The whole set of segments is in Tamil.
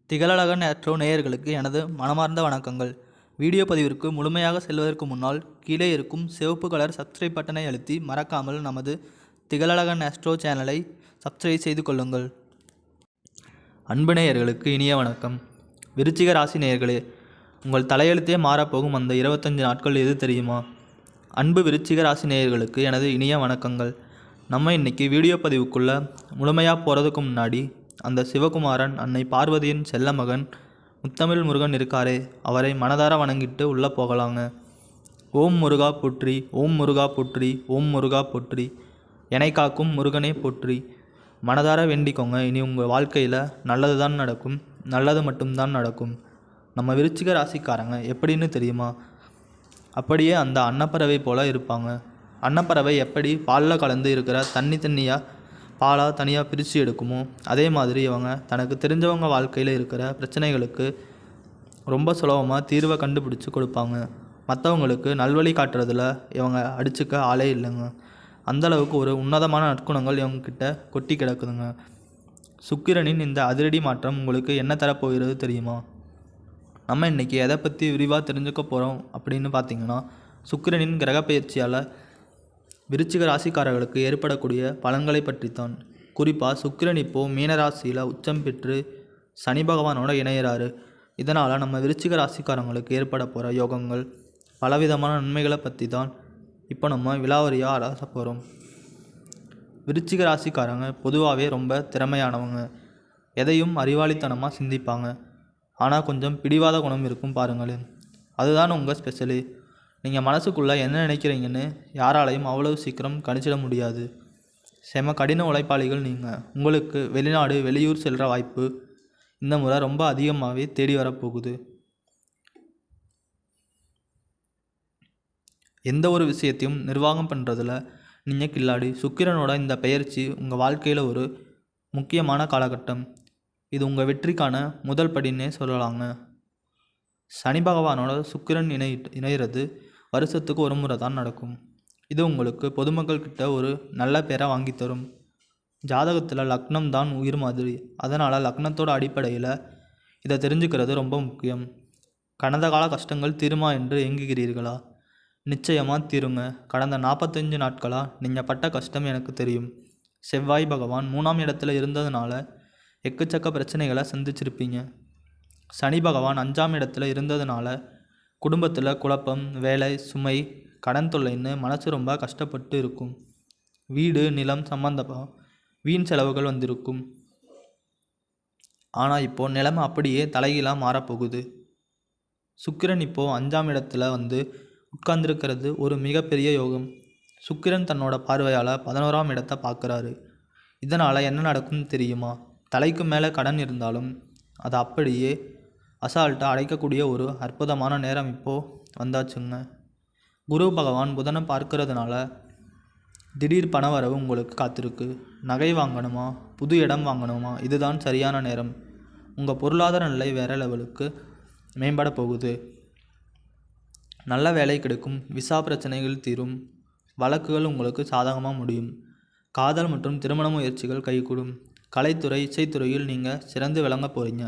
திகழழகன் ஆஸ்ட்ரோ நேயர்களுக்கு எனது மனமார்ந்த வணக்கங்கள். வீடியோ பதிவிற்கு முழுமையாக செல்வதற்கு முன்னால் கீழே இருக்கும் சிவப்பு கலர் சப்ஸ்கிரைப் பட்டனை அழுத்தி மறக்காமல் நமது திகழழகன் ஆஸ்ட்ரோ சேனலை சப்ஸ்கிரைப் செய்து கொள்ளுங்கள். அன்பு நேயர்களுக்கு இனிய வணக்கம். விருச்சிக ராசி நேயர்களே, உங்கள் தலையெழுத்தே மாறப்போகும் அந்த 25 நாட்கள் எது தெரியுமா? அன்பு விருச்சிக ராசி நேயர்களுக்கு எனது இனிய வணக்கங்கள். நம்ம இன்னைக்கு வீடியோ பதிவுக்குள்ளே முழுமையாக போகிறதுக்கு முன்னாடி அந்த சிவகுமாரன் அன்னை பார்வதியின் செல்ல மகன் முத்தமிழ் முருகன் இருக்காரே, அவரை மனதார வணங்கிட்டு உள்ளே போகலாங்க. ஓம் முருகா போற்றி, ஓம் முருகா போற்றி, ஓம் முருகா போற்றி, என்னை காக்கும் முருகனே போற்றி. மனதார வேண்டிக்கோங்க. இனி உங்கள் வாழ்க்கையில் நல்லது தான் நடக்கும், நல்லது மட்டும்தான் நடக்கும். நம்ம விருச்சிக ராசிக்காரங்க எப்படின்னு தெரியுமா? அப்படியே அந்த அன்னப்பறவை போல் இருப்பாங்க. அன்னப்பறவை எப்படி பாலில் கலந்து இருக்கிற தண்ணியாக பாலாக தனியாக பிரித்து எடுக்குமோ, அதே மாதிரி இவங்க தனக்கு தெரிஞ்சவங்க வாழ்க்கையில் இருக்கிற பிரச்சனைகளுக்கு ரொம்ப சுலபமாக தீர்வை கண்டுபிடிச்சி கொடுப்பாங்க. மற்றவங்களுக்கு நல்வழி காட்டுறதுல இவங்க அடிச்சுக்க ஆளே இல்லைங்க. அந்தளவுக்கு ஒரு உன்னதமான நற்குணங்கள் இவங்கக்கிட்ட கொட்டி கிடக்குதுங்க. சுக்கிரனின் இந்த அதிரடி மாற்றம் உங்களுக்கு என்ன தரப்போகிறது தெரியுமா? நம்ம இன்றைக்கி எதை பற்றி விரிவாக தெரிஞ்சுக்க போகிறோம் அப்படின்னு பார்த்திங்கன்னா, சுக்கிரனின் கிரகப்பெயர்ச்சியால் விருச்சிக ராசிக்காரர்களுக்கு ஏற்படக்கூடிய பலன்களை பற்றித்தான். குறிப்பாக சுக்கிரன் இப்போது மீனராசியில் உச்சம் பெற்று சனி பகவானோட இணையிறாரு. இதனால் நம்ம விருச்சிக ராசிக்காரங்களுக்கு ஏற்பட போகிற யோகங்கள், பலவிதமான நன்மைகளை பற்றி தான் இப்போ நம்ம விலாவரியாக அலச போகிறோம். விருச்சிக ராசிக்காரங்க பொதுவாகவே ரொம்ப திறமையானவங்க. எதையும் அறிவாளித்தனமாக சிந்திப்பாங்க. ஆனால் கொஞ்சம் பிடிவாத குணம் இருக்கும் பாருங்களேன். அதுதான் உங்கள் ஸ்பெஷலு. நீங்கள் மனசுக்குள்ளே என்ன நினைக்கிறீங்கன்னு யாராலையும் அவ்வளவு சீக்கிரம் கணிச்சிட முடியாது. செம கடின உழைப்பாளிகள் நீங்கள். உங்களுக்கு வெளிநாடு வெளியூர் செல்கிற வாய்ப்பு இந்த முறை ரொம்ப அதிகமாகவே தேடி வரப்போகுது. எந்த ஒரு விஷயத்தையும் நிர்வாகம் பண்ணுறதுல நீங்கள் கில்லாடி. சுக்கிரனோட இந்த பெயர்ச்சி உங்கள் வாழ்க்கையில் ஒரு முக்கியமான காலகட்டம். இது உங்கள் வெற்றிக்கான முதல் படின்னே சொல்லலாங்க. சனி பகவானோட சுக்கிரன் இணைகிறது வருஷத்துக்கு ஒரு முறை தான் நடக்கும். இது உங்களுக்கு பொதுமக்கள்கிட்ட ஒரு நல்ல பேரை வாங்கித்தரும். ஜாதகத்தில் லக்னம் தான் உயிர் மாதிரி. அதனால் லக்னத்தோட அடிப்படையில் இதை தெரிஞ்சுக்கிறது ரொம்ப முக்கியம். கடந்த கால கஷ்டங்கள் தீருமா என்று ஏங்குகிறீர்களா? நிச்சயமாக தீருங்க. கடந்த 45 நாட்களாக நீங்கள் பட்ட கஷ்டம் எனக்கு தெரியும். செவ்வாய் பகவான் 3ஆம் இடத்துல இருந்ததுனால எக்கச்சக்க பிரச்சனைகளை சந்திச்சிருப்பீங்க. சனி பகவான் 5ஆம் இடத்துல இருந்ததுனால குடும்பத்தில் குழப்பம், வேலை சுமை, கடன் தொல்லைன்னு மனசு ரொம்ப கஷ்டப்பட்டு இருக்கும். வீடு நிலம் சம்பந்தமாக வீண் செலவுகள் வந்திருக்கும். ஆனால் இப்போது நிலைமை அப்படியே தலைகீழாக மாறப்போகுது. சுக்கிரன் இப்போது 5ஆம் இடத்துல உட்கார்ந்துருக்கிறது ஒரு மிகப்பெரிய யோகம். சுக்கிரன் தன்னோட பார்வையால் 11ஆம் இடத்தை பார்க்குறாரு. இதனால் என்ன நடக்கும்னு தெரியுமா? தலைக்கு மேலே கடன் இருந்தாலும் அதை அப்படியே அசால்ட்டாக அடைக்கக்கூடிய ஒரு அற்புதமான நேரம் இப்போது வந்தாச்சுங்க. குரு பகவான் புதனை பார்க்கறதுனால திடீர் பணவரவு உங்களுக்கு காத்திருக்கு. நகை வாங்கணுமா, புது இடம் வாங்கணுமா, இதுதான் சரியான நேரம். உங்கள் பொருளாதார நிலை வேறு லெவலுக்கு மேம்பட போகுது. நல்ல வேலை கிடைக்கும். விசா பிரச்சனைகள் தீரும். வழக்குகள் உங்களுக்கு சாதகமாக முடியும். காதல் மற்றும் திருமண முயற்சிகள் கைகூடும். கலைத்துறை, இசைத்துறையில் நீங்கள் சிறந்து விளங்க போகிறீங்க.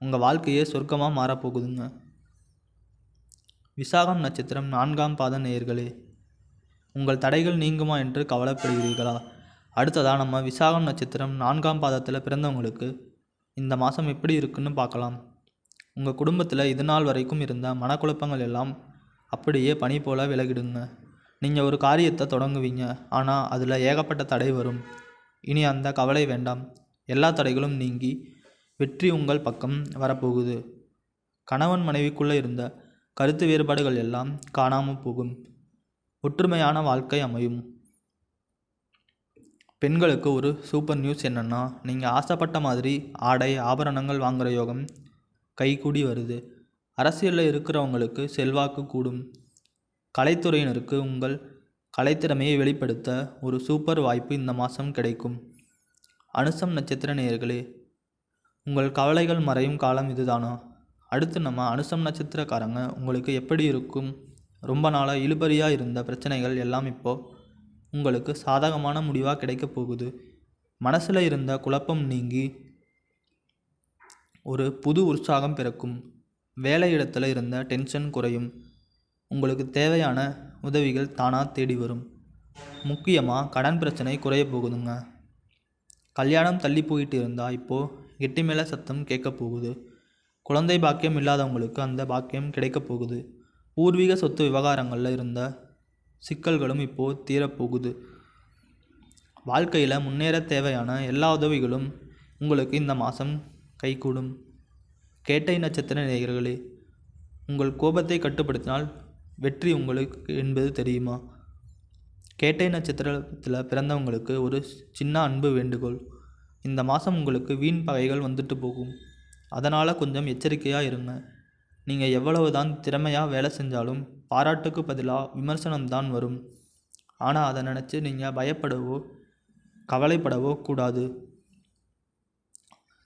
உங்கள் வாழ்க்கையே சொர்க்கமாக மாறப்போகுதுங்க. விசாகம் நட்சத்திரம் 4ஆம் பாத நேயர்களே, உங்கள் தடைகள் நீங்குமா என்று கவலைப்படுகிறீர்களா? அடுத்ததாக நம்ம விசாகம் நட்சத்திரம் 4ஆம் பாதத்தில் பிறந்தவங்களுக்கு இந்த மாதம் எப்படி இருக்குன்னு பார்க்கலாம். உங்கள் குடும்பத்தில் இது நாள் வரைக்கும் இருந்த மனக்குழப்பங்கள் எல்லாம் அப்படியே பனி போல் விலகிடுங்க. நீங்கள் ஒரு காரியத்தை தொடங்குவீங்க, ஆனால் அதில் ஏகப்பட்ட தடை வரும். இனி அந்த கவலை வேண்டாம். எல்லா தடைகளும் நீங்கி வெற்றி உங்கள் பக்கம் வரப்போகுது. கணவன் மனைவிக்குள்ளே இருந்த கருத்து வேறுபாடுகள் எல்லாம் காணாமல் போகும். ஒற்றுமையான வாழ்க்கை அமையும். பெண்களுக்கு ஒரு சூப்பர் நியூஸ் என்னென்னா, நீங்கள் ஆசைப்பட்ட மாதிரி ஆடை ஆபரணங்கள் வாங்குகிற யோகம் கைகூடி வருது. அரசியலில் இருக்கிறவங்களுக்கு செல்வாக்கு கூடும். கலைத்துறையினருக்கு உங்கள் கலைத்திறமையை வெளிப்படுத்த ஒரு சூப்பர் வாய்ப்பு இந்த மாதம் கிடைக்கும். அனுசம் நட்சத்திர நேயர்களே, உங்கள் கவலைகள் மறையும் காலம் இதுதானா? அடுத்து நம்ம அனுசம் நட்சத்திரக்காரங்க உங்களுக்கு எப்படி இருக்கும்? ரொம்ப நாளாக இழுபறியாக இருந்த பிரச்சனைகள் எல்லாம் இப்போது உங்களுக்கு சாதகமான முடிவாக கிடைக்க போகுது. மனசில் இருந்த குழப்பம் நீங்கி ஒரு புது உற்சாகம் பிறக்கும். வேலையிடத்தில் இருந்த டென்ஷன் குறையும். உங்களுக்கு தேவையான உதவிகள் தானாக தேடி வரும். முக்கியமாக கடன் பிரச்சனை குறைய போகுதுங்க. கல்யாணம் தள்ளி போயிட்டு இருந்தால் இப்போது கெட்டி மேலே சத்தம் கேட்க போகுது. குழந்தை பாக்கியம் இல்லாதவங்களுக்கு அந்த பாக்கியம் கிடைக்க போகுது. பூர்வீக சொத்து விவகாரங்களில் இருந்த சிக்கல்களும் இப்போது தீரப்போகுது. வாழ்க்கையில் முன்னேற தேவையான எல்லா உதவிகளும் உங்களுக்கு இந்த மாதம் கைகூடும். கேட்டை நட்சத்திர நேயர்களே, உங்கள் கோபத்தை கட்டுப்படுத்தினால் வெற்றி உங்களுக்கு என்பது தெரியுமா? கேட்டை நட்சத்திரத்தில் பிறந்தவங்களுக்கு ஒரு சின்ன அன்பு வேண்டுகோள். இந்த மாதம் உங்களுக்கு வீண் பகைகள் வந்துட்டு போகும். அதனால் கொஞ்சம் எச்சரிக்கையாக இருங்க. நீங்கள் எவ்வளவு தான் திறமையாக வேலை செஞ்சாலும் பாராட்டுக்கு பதிலாக விமர்சனம்தான் வரும். ஆனால் அதை நினச்சி நீங்கள் பயப்படவோ கவலைப்படவோ கூடாது.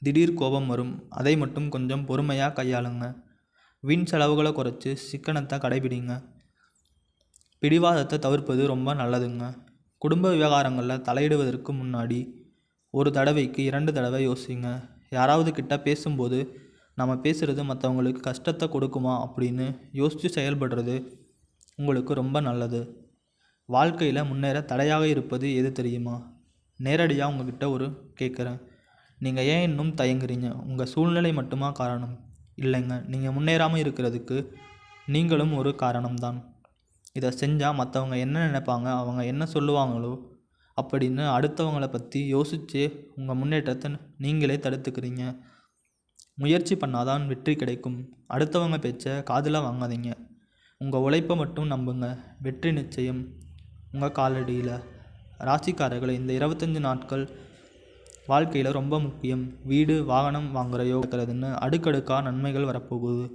திடீர் கோபம் வரும். அதை மட்டும் கொஞ்சம் பொறுமையாக கையாளுங்க. வீண் செலவுகளை குறைச்சி சிக்கனத்தை கடைபிடிங்க. பிடிவாதத்தை தவிர்ப்பது ரொம்ப நல்லதுங்க. குடும்ப விவகாரங்களில் தலையிடுவதற்கு முன்னாடி ஒரு தடவைக்கு 2 தடவை யோசிங்க. யாராவது கிட்ட பேசும்போது நம்ம பேசுகிறது மற்றவங்களுக்கு கஷ்டத்தை கொடுக்குமா அப்படின்னு யோசித்து செயல்படுறது உங்களுக்கு ரொம்ப நல்லது. வாழ்க்கையில் முன்னேற தடையாக இருப்பது எது தெரியுமா? நேரடியாக உங்ககிட்ட கேட்குறேன். நீங்கள் ஏன் இன்னும் தயங்குறீங்க? உங்கள் சூழ்நிலை மட்டுமா காரணம்? இல்லைங்க, நீங்கள் முன்னேறாமல் இருக்கிறதுக்கு நீங்களும் ஒரு காரணம்தான். இதை செஞ்சால் மற்றவங்க என்ன நினைப்பாங்க, அவங்க என்ன சொல்லுவாங்களோ அப்படின்னு அடுத்தவங்களை பற்றி யோசித்து உங்கள் முன்னேற்றத்தை நீங்களே தடுத்துக்கிறீங்க. முயற்சி பண்ணாதான் வெற்றி கிடைக்கும். அடுத்தவங்க பேச்சை காதில் வாங்காதீங்க. உங்கள் உழைப்பை மட்டும் நம்புங்க. வெற்றி நிச்சயம் உங்கள் காலடியில். ராசிக்காரர்களை, இந்த 25 நாட்கள் வாழ்க்கையில் ரொம்ப முக்கியம். வீடு வாகனம் வாங்குகிற இருக்கிறதுன்னு அடுக்கடுக்காக நன்மைகள் வரப்போகுது.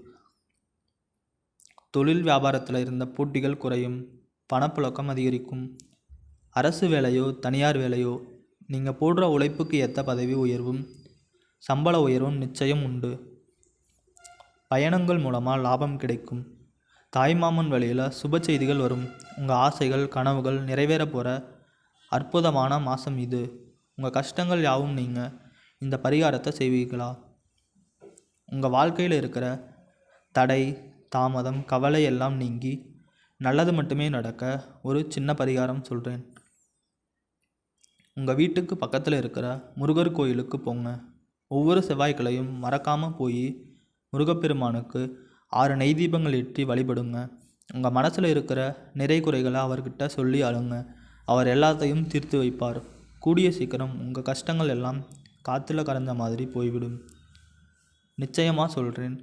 தொழில் வியாபாரத்தில் இருந்த போட்டிகள் குறையும். பணப்புழக்கம் அதிகரிக்கும். அரசு வேலையோ தனியார் வேலையோ, நீங்கள் போடுற உழைப்புக்கு ஏற்ற பதவி உயர்வும் சம்பள உயர்வும் நிச்சயம் உண்டு. பயணங்கள் மூலமாக லாபம் கிடைக்கும். தாய்மாமன் வழியில் சுப செய்திகள் வரும். உங்கள் ஆசைகள் கனவுகள் நிறைவேற போகிற அற்புதமான மாதம் இது. உங்கள் கஷ்டங்கள் யாவும் நீங்கள் இந்த பரிகாரத்தை செய்வீர்களா? உங்கள் வாழ்க்கையில் இருக்கிற தடை தாமதம் கவலை எல்லாம் நீங்கி நல்லது மட்டுமே நடக்க ஒரு சின்ன பரிகாரம் சொல்கிறேன். உங்கள் வீட்டுக்கு பக்கத்தில் இருக்கிற முருகர் கோயிலுக்கு போங்க. ஒவ்வொரு செவ்வாய்க்கிழையும் மறக்காமல் போய் முருகப்பெருமானுக்கு 6 நெய் தீபங்கள் ஏற்றி வழிபடுங்க. உங்கள் மனசில் இருக்கிற நிறை குறைகளை அவர்கிட்ட சொல்லி அழுங்க. அவர் எல்லாத்தையும் தீர்த்து வைப்பார். கூடிய சீக்கிரம் உங்கள் கஷ்டங்கள் எல்லாம் காற்றுல கரைஞ்ச மாதிரி போய்விடும். நிச்சயமாக சொல்கிறேன்,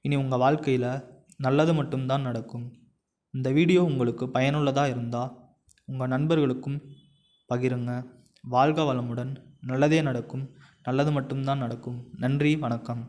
இனி உங்கள் வாழ்க்கையில் நல்லது மட்டும்தான் நடக்கும். இந்த வீடியோ உங்களுக்கு பயனுள்ளதாக இருந்தால் உங்கள் நண்பர்களுக்கும் பகிருங்க. வாழ்க வளமுடன். நல்லதே நடக்கும். நல்லது மட்டும்தான் நடக்கும். நன்றி, வணக்கம்.